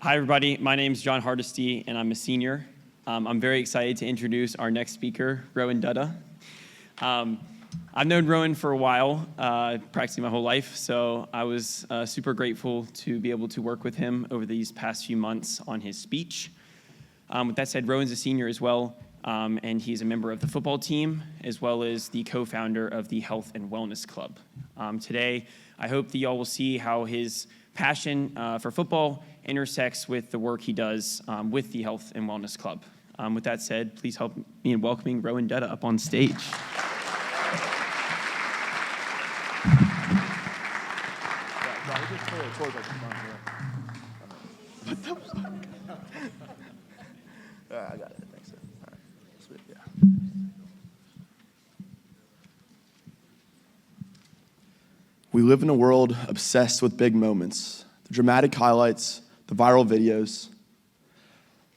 Hi, everybody. My name is John Hardesty, and I'm a senior. I'm very excited to introduce our next speaker, Roan Dutta. I've known Roan for a while, practically my whole life, so I was super grateful to be able to work with him over these past few months on his speech. With that said, Roan's a senior as well, and he's a member of the football team, as well as the co-founder of the Health and Wellness Club. Today, I hope that y'all will see how his passion for football intersects with the work he does with the Health and Wellness Club. With that said, please help me in welcoming Roan Dutta up on stage. I got it. Thanks. All right. Sweet. Yeah. We live in a world obsessed with big moments, the dramatic highlights, the viral videos.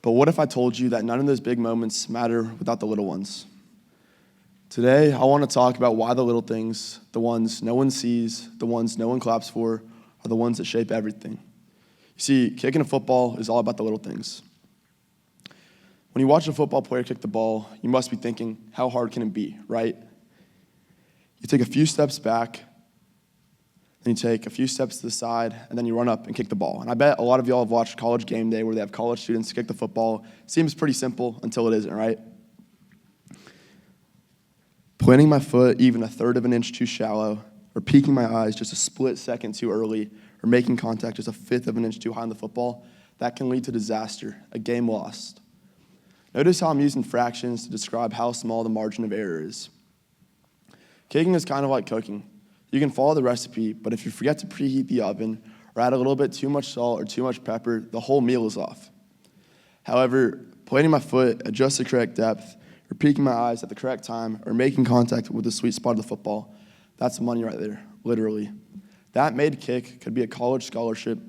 But what if I told you that none of those big moments matter without the little ones? Today, I want to talk about why the little things, the ones no one sees, the ones no one claps for, are the ones that shape everything. You see, kicking a football is all about the little things. When you watch a football player kick the ball, you must be thinking, how hard can it be, right? You take a few steps back, then you take a few steps to the side, and then you run up and kick the ball. And I bet a lot of y'all have watched College Game Day where they have college students kick the football. Seems pretty simple until it isn't, right? Planting my foot even a third of an inch too shallow, or peeking my eyes just a split second too early, or making contact just a fifth of an inch too high on the football, that can lead to disaster, a game lost. Notice how I'm using fractions to describe how small the margin of error is. Kicking is kind of like cooking. You can follow the recipe, but if you forget to preheat the oven or add a little bit too much salt or too much pepper, the whole meal is off. However, planting my foot at just the correct depth, or peeking my eyes at the correct time, or making contact with the sweet spot of the football, that's money right there, literally. That made kick could be a college scholarship,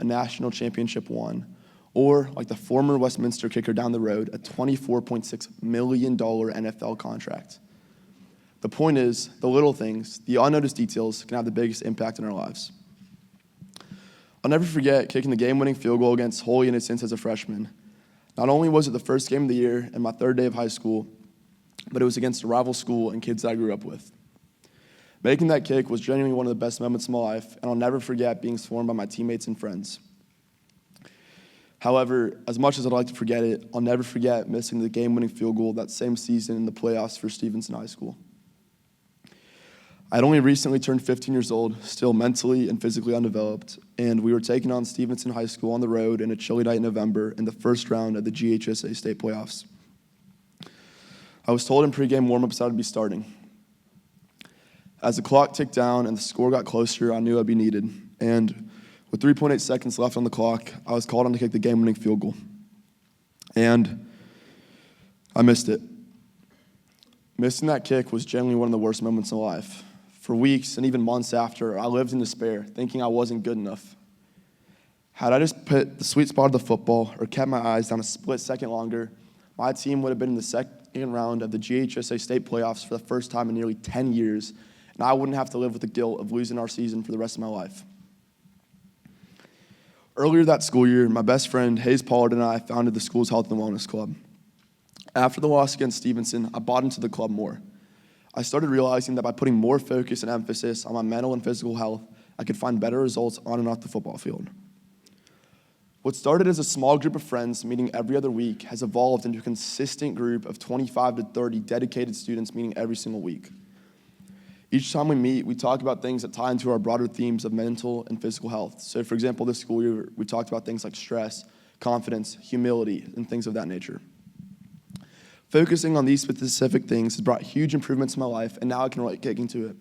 a national championship won, or, like the former Westminster kicker down the road, a $24.6 million NFL contract. The point is, the little things, the unnoticed details, can have the biggest impact in our lives. I'll never forget kicking the game-winning field goal against Holy Innocents as a freshman. Not only was it the first game of the year and my third day of high school, but it was against a rival school and kids that I grew up with. Making that kick was genuinely one of the best moments of my life, and I'll never forget being swarmed by my teammates and friends. However, as much as I'd like to forget it, I'll never forget missing the game-winning field goal that same season in the playoffs for Stevenson High School. I'd only recently turned 15 years old, still mentally and physically undeveloped, and we were taking on Stevenson High School on the road in a chilly night in November in the first round of the GHSA state playoffs. I was told in pregame warm-ups I would be starting. As the clock ticked down and the score got closer, I knew I'd be needed, and with 3.8 seconds left on the clock, I was called on to kick the game-winning field goal. And I missed it. Missing that kick was genuinely one of the worst moments in life. For weeks and even months after, I lived in despair, thinking I wasn't good enough. Had I just put the sweet spot of the football or kept my eyes down a split second longer, my team would have been in the second round of the GHSA state playoffs for the first time in nearly 10 years, and I wouldn't have to live with the guilt of losing our season for the rest of my life. Earlier that school year, my best friend, Hayes Pollard, and I founded the school's Health and Wellness Club. After the loss against Stevenson, I bought into the club more. I started realizing that by putting more focus and emphasis on my mental and physical health, I could find better results on and off the football field. What started as a small group of friends meeting every other week has evolved into a consistent group of 25 to 30 dedicated students meeting every single week. Each time we meet, we talk about things that tie into our broader themes of mental and physical health. So, for example, this school year, we talked about things like stress, confidence, humility, and things of that nature. Focusing on these specific things has brought huge improvements in my life, and now I can relate kicking to it.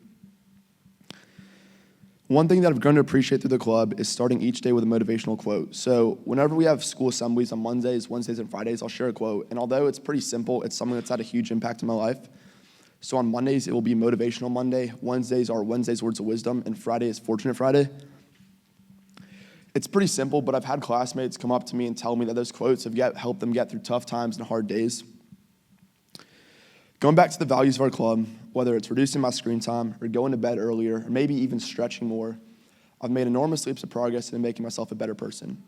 One thing that I've grown to appreciate through the club is starting each day with a motivational quote. So whenever we have school assemblies on Mondays, Wednesdays, and Fridays, I'll share a quote. And although it's pretty simple, it's something that's had a huge impact in my life. So on Mondays, it will be Motivational Monday. Wednesdays are Wednesday's Words of Wisdom, and Friday is Fortunate Friday. It's pretty simple, but I've had classmates come up to me and tell me that those quotes have helped them get through tough times and hard days. Going back to the values of our club, whether it's reducing my screen time or going to bed earlier, or maybe even stretching more, I've made enormous leaps of progress in making myself a better person.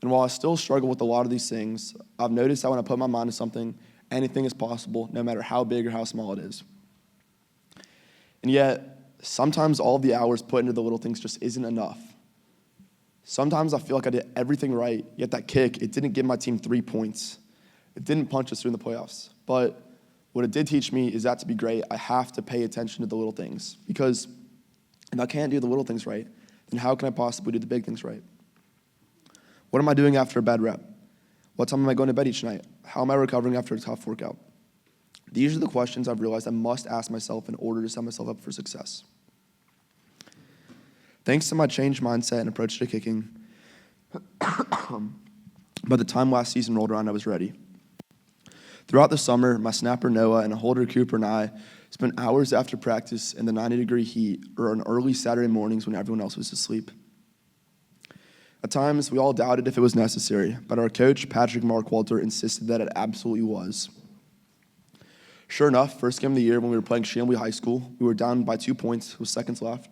And while I still struggle with a lot of these things, I've noticed that when I put my mind to something, anything is possible, no matter how big or how small it is. And yet, sometimes all the hours put into the little things just isn't enough. Sometimes I feel like I did everything right, yet that kick, it didn't give my team 3 points. It didn't punch us through in the playoffs. But what it did teach me is that to be great, I have to pay attention to the little things. Because if I can't do the little things right, then how can I possibly do the big things right? What am I doing after a bad rep? What time am I going to bed each night? How am I recovering after a tough workout? These are the questions I've realized I must ask myself in order to set myself up for success. Thanks to my changed mindset and approach to kicking, by the time last season rolled around, I was ready. Throughout the summer, my snapper Noah and Holder Cooper and I spent hours after practice in the 90-degree heat or on early Saturday mornings when everyone else was asleep. At times, we all doubted if it was necessary, but our coach, Patrick Markwalter, insisted that it absolutely was. Sure enough, first game of the year when we were playing Chamblee High School, we were down by 2 points with seconds left.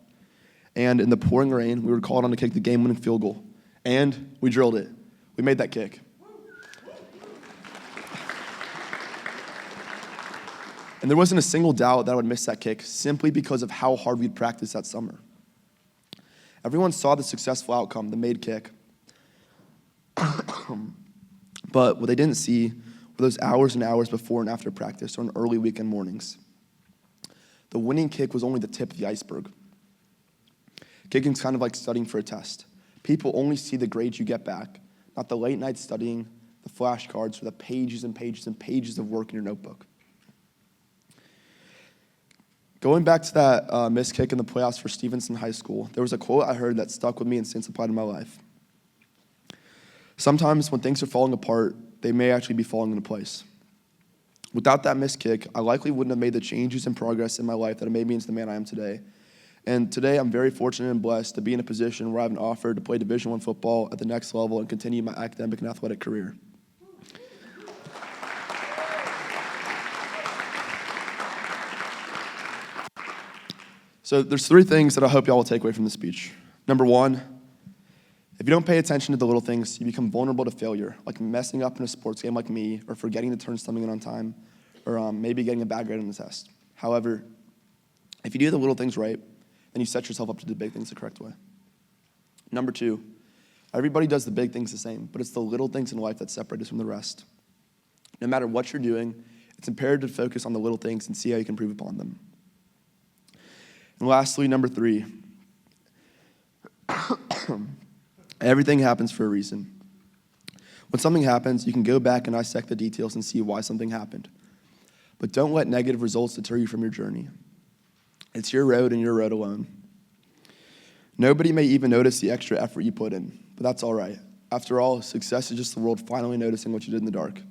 And in the pouring rain, we were called on to kick the game-winning field goal. And we drilled it. We made that kick. And there wasn't a single doubt that I would miss that kick simply because of how hard we'd practiced that summer. Everyone saw the successful outcome, the made kick. But what they didn't see were those hours and hours before and after practice or on early weekend mornings. The winning kick was only the tip of the iceberg. Kicking's kind of like studying for a test. People only see the grades you get back, not the late night studying, the flashcards, or the pages and pages and pages of work in your notebook. Going back to that missed kick in the playoffs for Stevenson High School, there was a quote I heard that stuck with me and since applied to my life. Sometimes when things are falling apart, they may actually be falling into place. Without that missed kick, I likely wouldn't have made the changes and progress in my life that have made me into the man I am today. And today, I'm very fortunate and blessed to be in a position where I have an offer to play Division I football at the next level and continue my academic and athletic career. So there's 3 things that I hope y'all will take away from this speech. Number 1, if you don't pay attention to the little things, you become vulnerable to failure, like messing up in a sports game like me, or forgetting to turn something in on time, or maybe getting a bad grade on the test. However, if you do the little things right, then you set yourself up to do the big things the correct way. Number 2, everybody does the big things the same, but it's the little things in life that separate us from the rest. No matter what you're doing, it's imperative to focus on the little things and see how you can improve upon them. And lastly, number 3, everything happens for a reason. When something happens, you can go back and dissect the details and see why something happened. But don't let negative results deter you from your journey. It's your road and your road alone. Nobody may even notice the extra effort you put in, but that's all right. After all, success is just the world finally noticing what you did in the dark.